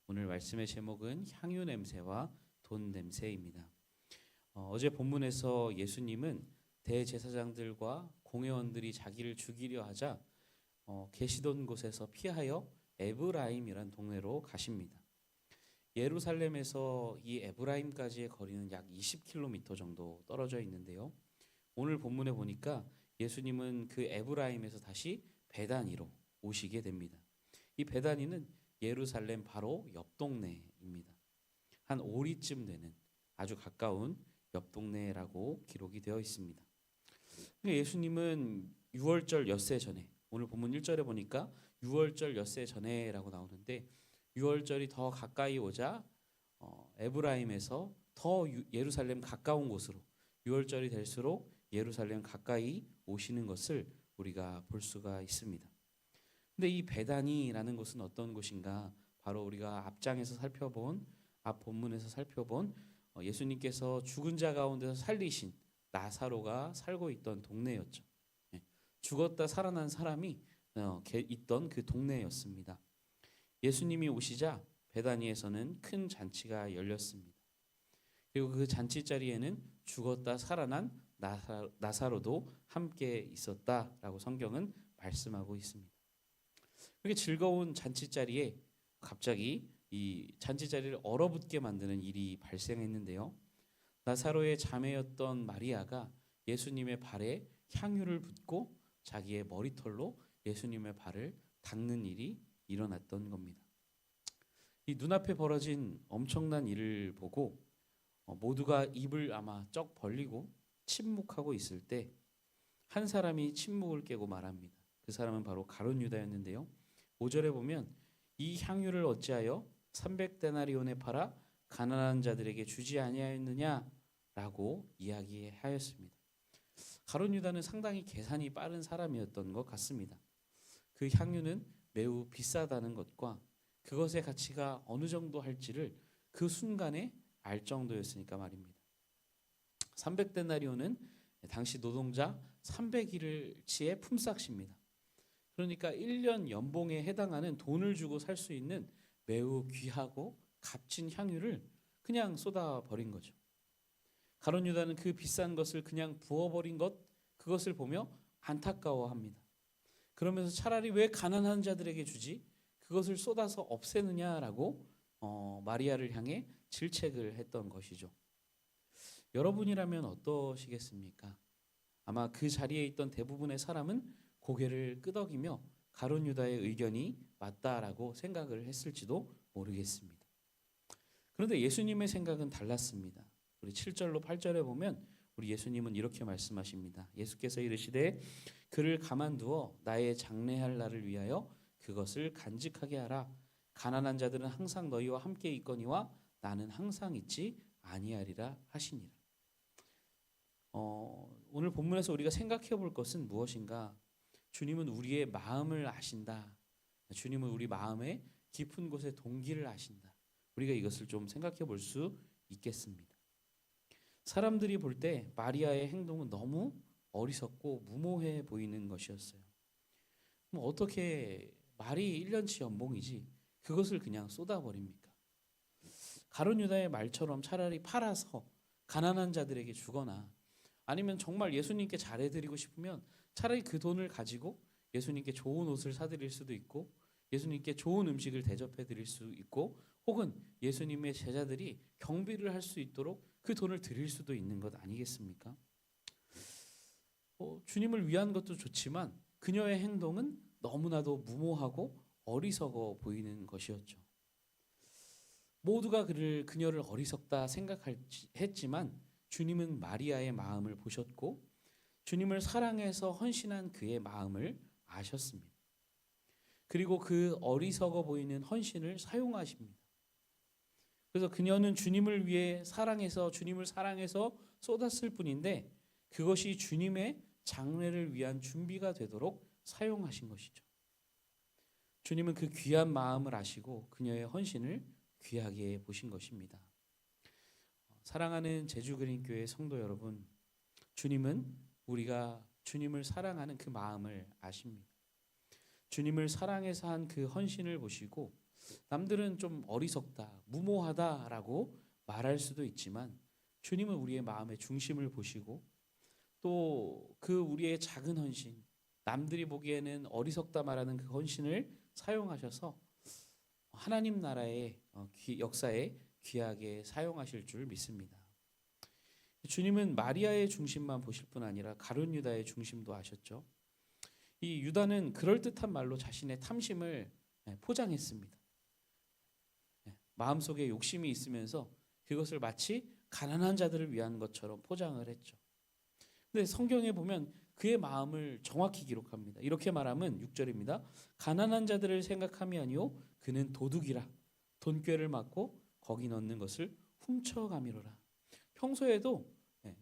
오늘 말씀의 제목은 향유 냄새와 돈 냄새입니다. 어제 본문에서 예수님은 대제사장들과 공회원들이 자기를 죽이려 하자 계시던 곳에서 피하여 에브라임이란 동네로 가십니다. 예루살렘에서 이 에브라임까지의 거리는 약 20km 정도 떨어져 있는데요. 오늘 본문에 보니까 예수님은 그 에브라임에서 다시 베다니로 오시게 됩니다. 이 베다니는 예루살렘 바로 옆 동네입니다. 한 오리쯤 되는 아주 가까운 옆 동네라고 기록이 되어 있습니다. 예수님은 유월절 엿새 전에, 오늘 본문 1절에 보니까 유월절 엿새 전에라고 나오는데, 유월절이 더 가까이 오자 에브라임에서 더 예루살렘 가까운 곳으로, 유월절이 될수록 예루살렘 가까이 오시는 것을 우리가 볼 수가 있습니다. 근데 이 베다니라는 곳은 어떤 곳인가? 바로 우리가 앞 본문에서 살펴본 예수님께서 죽은 자 가운데서 살리신 나사로가 살고 있던 동네였죠. 죽었다 살아난 사람이 있던 그 동네였습니다. 예수님이 오시자 베다니에서는 큰 잔치가 열렸습니다. 그리고 그 잔치 자리에는 죽었다 살아난 나사로도 함께 있었다라고 성경은 말씀하고 있습니다. 그렇게 즐거운 잔치 자리에 갑자기 이 잔치 자리를 얼어붙게 만드는 일이 발생했는데요. 나사로의 자매였던 마리아가 예수님의 발에 향유를 붓고 자기의 머리털로 예수님의 발을 닦는 일이 일어났던 겁니다. 이 눈앞에 벌어진 엄청난 일을 보고 모두가 입을 아마 쩍 벌리고 침묵하고 있을 때 한 사람이 침묵을 깨고 말합니다. 그 사람은 바로 가룟 유다였는데요. 5절에 보면 이 향유를 어찌하여 300데나리온에 팔아 가난한 자들에게 주지 아니하였느냐라고 이야기하였습니다. 가룟 유다는 상당히 계산이 빠른 사람이었던 것 같습니다. 그 향유는 매우 비싸다는 것과 그것의 가치가 어느 정도 할지를 그 순간에 알 정도였으니까 말입니다. 300데나리온은 당시 노동자 300일치의 품삯입니다. 그러니까 1년 연봉에 해당하는 돈을 주고 살 수 있는 매우 귀하고 값진 향유를 그냥 쏟아버린 거죠. 가룟 유다는 그 비싼 것을 그냥 부어버린 그것을 보며 안타까워합니다. 그러면서 차라리 왜 가난한 자들에게 주지? 그것을 쏟아서 없애느냐라고 마리아를 향해 질책을 했던 것이죠. 여러분이라면 어떠시겠습니까? 아마 그 자리에 있던 대부분의 사람은 고개를 끄덕이며 가룟 유다의 의견이 맞다라고 생각을 했을지도 모르겠습니다. 그런데 예수님의 생각은 달랐습니다. 우리 7절로 8절에 보면 우리 예수님은 이렇게 말씀하십니다. 예수께서 이르시되 그를 가만두어 나의 장래할 날을 위하여 그것을 간직하게 하라. 가난한 자들은 항상 너희와 함께 있거니와 나는 항상 있지 아니하리라 하시니라. 오늘 본문에서 우리가 생각해 볼 것은 무엇인가? 주님은 우리의 마음을 아신다. 주님은 우리 마음의 깊은 곳의 동기를 아신다. 우리가 이것을 좀 생각해 볼 수 있겠습니다. 사람들이 볼 때 마리아의 행동은 너무 어리석고 무모해 보이는 것이었어요. 어떻게 말이 1년치 연봉이지 그것을 그냥 쏟아버립니까? 가룟 유다의 말처럼 차라리 팔아서 가난한 자들에게 주거나 아니면 정말 예수님께 잘해드리고 싶으면 차라리 그 돈을 가지고 예수님께 좋은 옷을 사드릴 수도 있고 예수님께 좋은 음식을 대접해드릴 수 있고 혹은 예수님의 제자들이 경비를 할 수 있도록 그 돈을 드릴 수도 있는 것 아니겠습니까? 주님을 위한 것도 좋지만 그녀의 행동은 너무나도 무모하고 어리석어 보이는 것이었죠. 모두가 그녀를 어리석다 생각했지만 주님은 마리아의 마음을 보셨고 주님을 사랑해서 헌신한 그의 마음을 아셨습니다. 그리고 그 어리석어 보이는 헌신을 사용하십니다. 그래서 그녀는 주님을 위해 주님을 사랑해서 쏟았을 뿐인데 그것이 주님의 장례를 위한 준비가 되도록 사용하신 것이죠. 주님은 그 귀한 마음을 아시고 그녀의 헌신을 귀하게 보신 것입니다. 사랑하는 제주그린교회 성도 여러분, 주님은 우리가 주님을 사랑하는 그 마음을 아십니다. 주님을 사랑해서 한 그 헌신을 보시고 남들은 좀 어리석다, 무모하다라고 말할 수도 있지만 주님은 우리의 마음의 중심을 보시고 또 그 우리의 작은 헌신, 남들이 보기에는 어리석다 말하는 그 헌신을 사용하셔서 하나님 나라의 역사에 귀하게 사용하실 줄 믿습니다. 주님은 마리아의 중심만 보실 뿐 아니라 가룟 유다의 중심도 아셨죠. 이 유다는 그럴듯한 말로 자신의 탐심을 포장했습니다. 마음속에 욕심이 있으면서 그것을 마치 가난한 자들을 위한 것처럼 포장을 했죠. 근데 성경에 보면 그의 마음을 정확히 기록합니다. 이렇게 말하면 6절입니다. 가난한 자들을 생각함이 아니요 그는 도둑이라 돈꾀를 맞고 거기 넣는 것을 훔쳐가미로라. 평소에도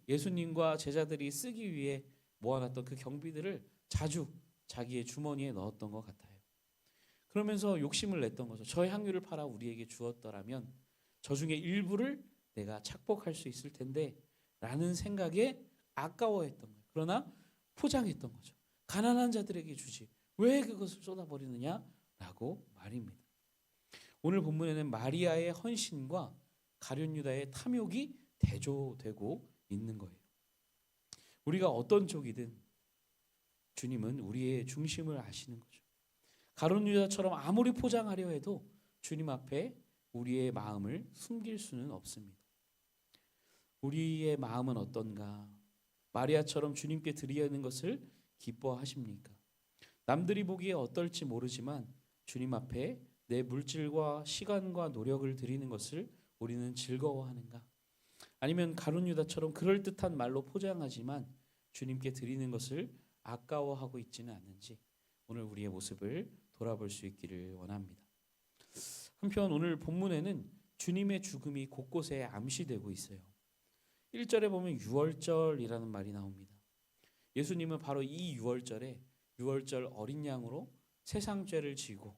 예수님과 제자들이 쓰기 위해 모아놨던 그 경비들을 자주 자기의 주머니에 넣었던 것 같아요. 그러면서 욕심을 냈던 거죠. 저 향유를 팔아 우리에게 주었더라면 저 중에 일부를 내가 착복할 수 있을 텐데 라는 생각에 아까워했던 거예요. 그러나 포장했던 거죠. 가난한 자들에게 주지 왜 그것을 쏟아버리느냐 라고 말입니다. 오늘 본문에는 마리아의 헌신과 가룟 유다의 탐욕이 대조되고 있는 거예요. 우리가 어떤 쪽이든 주님은 우리의 중심을 아시는 거죠. 가룟 유다처럼 아무리 포장하려 해도 주님 앞에 우리의 마음을 숨길 수는 없습니다. 우리의 마음은 어떤가? 마리아처럼 주님께 드리는 것을 기뻐하십니까? 남들이 보기에 어떨지 모르지만 주님 앞에 내 물질과 시간과 노력을 드리는 것을 우리는 즐거워하는가? 아니면 가룟 유다처럼 그럴듯한 말로 포장하지만 주님께 드리는 것을 아까워하고 있지는 않는지 오늘 우리의 모습을 돌아볼 수 있기를 원합니다. 한편 오늘 본문에는 주님의 죽음이 곳곳에 암시되고 있어요. 1절에 보면 유월절이라는 말이 나옵니다. 예수님은 바로 이 유월절에 유월절 어린 양으로 세상 죄를 지고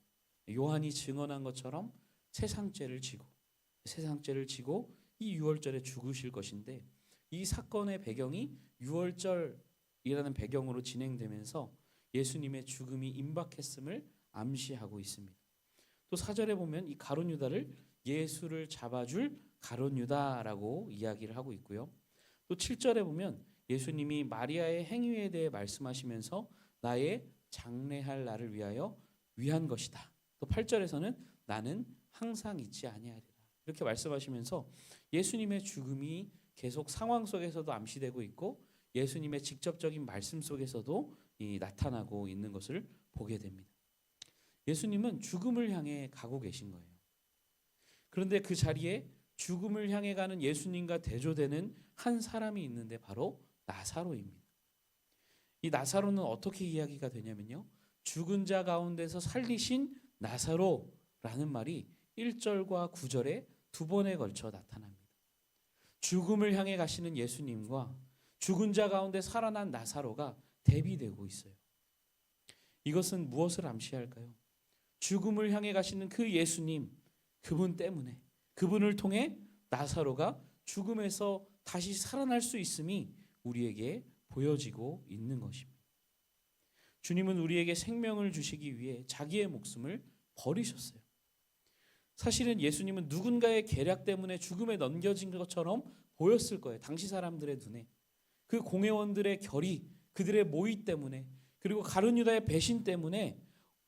요한이 증언한 것처럼 세상 죄를 지고 이 유월절에 죽으실 것인데 이 사건의 배경이 유월절이라는 배경으로 진행되면서 예수님의 죽음이 임박했음을 암시하고 있습니다. 또 4절에 보면 이 가룟 유다를 예수를 잡아줄 가룟 유다라고 이야기를 하고 있고요. 또 7절에 보면 예수님이 마리아의 행위에 대해 말씀하시면서 나의 장례할 날을 위한 것이다. 또 8절에서는 나는 항상 잊지 아니하리라. 이렇게 말씀하시면서 예수님의 죽음이 계속 상황 속에서도 암시되고 있고 예수님의 직접적인 말씀 속에서도 나타나고 있는 것을 보게 됩니다. 예수님은 죽음을 향해 가고 계신 거예요. 그런데 그 자리에 죽음을 향해 가는 예수님과 대조되는 한 사람이 있는데 바로 나사로입니다. 이 나사로는 어떻게 이야기가 되냐면요. 죽은 자 가운데서 살리신 나사로라는 말이 1절과 9절에 두 번에 걸쳐 나타납니다. 죽음을 향해 가시는 예수님과 죽은 자 가운데 살아난 나사로가 대비되고 있어요. 이것은 무엇을 암시할까요? 죽음을 향해 가시는 그 예수님, 그분 때문에, 그분을 통해 나사로가 죽음에서 다시 살아날 수 있음이 우리에게 보여지고 있는 것입니다. 주님은 우리에게 생명을 주시기 위해 자기의 목숨을 버리셨어요. 사실은 예수님은 누군가의 계략 때문에 죽음에 넘겨진 것처럼 보였을 거예요. 당시 사람들의 눈에. 그 공회원들의 결의, 그들의 모의 때문에 그리고 가룟 유다의 배신 때문에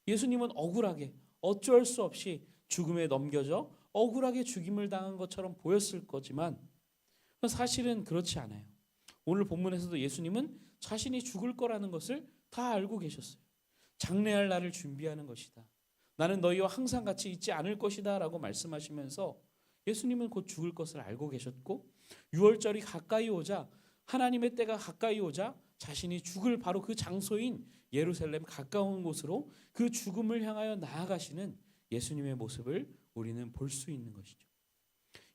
예수님은 억울하게 어쩔 수 없이 죽음에 넘겨져 억울하게 죽임을 당한 것처럼 보였을 거지만 사실은 그렇지 않아요. 오늘 본문에서도 예수님은 자신이 죽을 거라는 것을 다 알고 계셨어요. 장례할 날을 준비하는 것이다. 나는 너희와 항상 같이 있지 않을 것이다 라고 말씀하시면서 예수님은 곧 죽을 것을 알고 계셨고 유월절이 가까이 오자 하나님의 때가 가까이 오자 자신이 죽을 바로 그 장소인 예루살렘 가까운 곳으로 그 죽음을 향하여 나아가시는 예수님의 모습을 우리는 볼 수 있는 것이죠.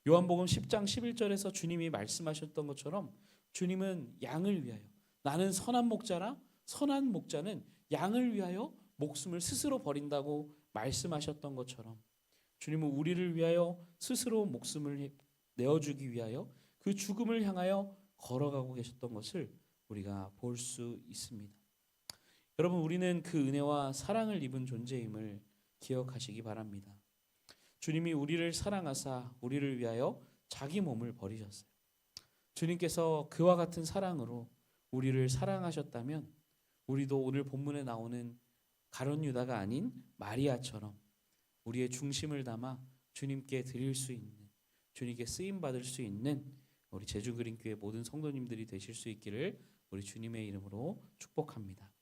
요한복음 10장 11절에서 주님이 말씀하셨던 것처럼 주님은 양을 위하여 나는 선한 목자라 선한 목자는 양을 위하여 목숨을 스스로 버린다고 말씀하셨던 것처럼 주님은 우리를 위하여 스스로 목숨을 내어주기 위하여 그 죽음을 향하여 걸어가고 계셨던 것을 우리가 볼 수 있습니다. 여러분 우리는 그 은혜와 사랑을 입은 존재임을 기억하시기 바랍니다. 주님이 우리를 사랑하사 우리를 위하여 자기 몸을 버리셨어요. 주님께서 그와 같은 사랑으로 우리를 사랑하셨다면 우리도 오늘 본문에 나오는 가룟 유다가 아닌 마리아처럼 우리의 중심을 담아 주님께 드릴 수 있는, 주님께 쓰임 받을 수 있는 우리 제주그린교회 모든 성도님들이 되실 수 있기를 우리 주님의 이름으로 축복합니다.